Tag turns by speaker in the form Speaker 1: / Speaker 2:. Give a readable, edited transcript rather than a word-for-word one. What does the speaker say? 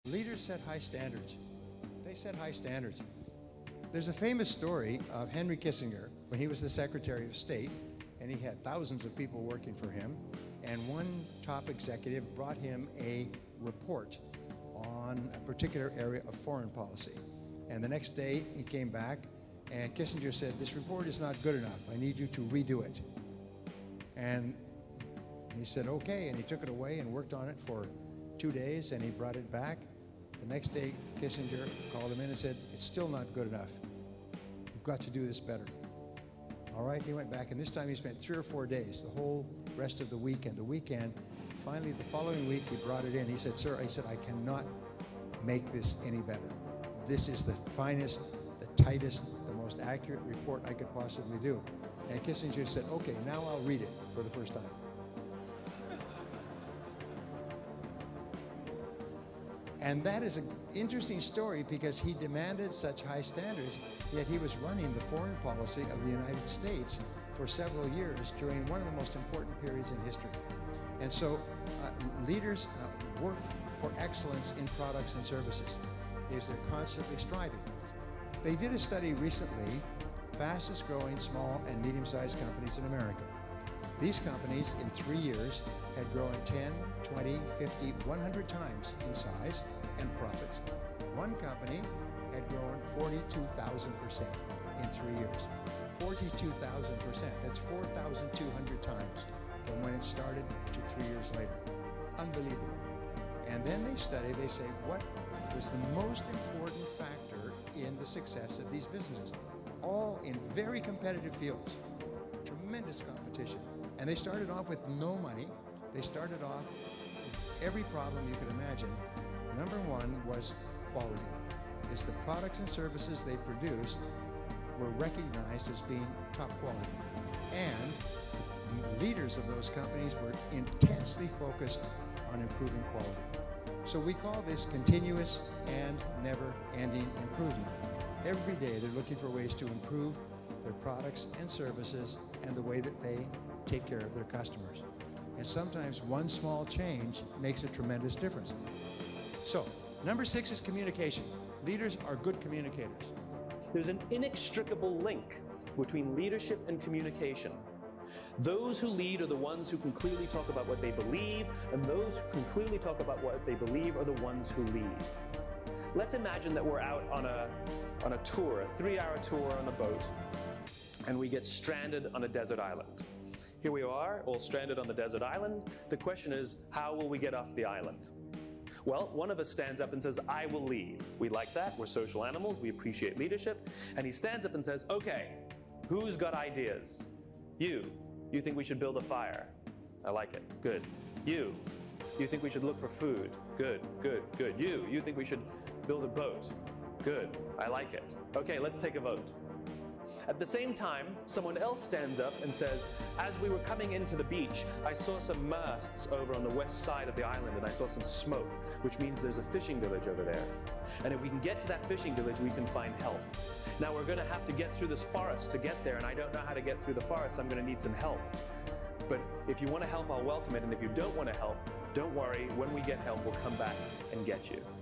Speaker 1: Leaders set high standards. They set high standards. There's a famous story of Henry Kissinger when he was the Secretary of State, and he had thousands of people working for him, and one top executive brought him a report on a particular area of foreign policy. And the next day he came back, and Kissinger said, "This report is not good enough. I need you to redo it." And he said, "Okay," and he took it away and worked on it for 2 days, and he brought it back. The next day, Kissinger called him in and said, "It's still not good enough. You've got to do this better." All right, he went back, and this time he spent 3 or 4 days, the whole rest of the weekend. Finally, the following week, he brought it in. He said, "Sir," I cannot make this any better. This is the finest, the tightest, the most accurate report I could possibly do." And Kissinger said, "Okay, now I'll read it for the first time." And that is an interesting story because he demanded such high standards, yet he was running the foreign policy of the United States for several years during one of the most important periods in history. And so leaders work for excellence in products and services because they're constantly striving. They did a study recently, fastest growing small and medium-sized companies in America. These companies in 3 years had grown 10, 20, 50, 100 times in size and profits. One company had grown 42,000% in 3 years. 42,000%. That's 4,200 times from when it started to 3 years later. Unbelievable. And then they say, what was the most important factor in the success of these businesses? All in very competitive fields. Tremendous competition. And they started off with no money. They started off with every problem you could imagine. Number one was quality. It's the products and services they produced were recognized as being top quality. And the leaders of those companies were intensely focused on improving quality. So we call this continuous and never-ending improvement. Every day they're looking for ways to improve their products and services and the way that they take care of their customers. And sometimes one small change makes a tremendous difference. So, number 6 is communication. Leaders are good communicators.
Speaker 2: There's an inextricable link between leadership and communication. Those who lead are the ones who can clearly talk about what they believe, and those who can clearly talk about what they believe are the ones who lead. Let's imagine that we're out on a tour, a 3-hour tour on a boat, and we get stranded on a desert island. Here we are, all stranded on the desert island. The question is, how will we get off the island? Well, one of us stands up and says, "I will lead." We like that. We're social animals. We appreciate leadership. And he stands up and says, "Okay, who's got ideas? You. You think we should build a fire? I like it. Good. You. You think we should look for food? Good, good, good. You think we should build a boat? Good. I like it. Okay, let's take a vote." At the same time, someone else stands up and says, "As we were coming into the beach, I saw some masts over on the west side of the island, and I saw some smoke, which means there's a fishing village over there. And if we can get to that fishing village, we can find help. Now we're going to have to get through this forest to get there, and I don't know how to get through the forest. I'm going to need some help. But if you want to help, I'll welcome it, and if you don't want to help, don't worry. When we get help, we'll come back and get you."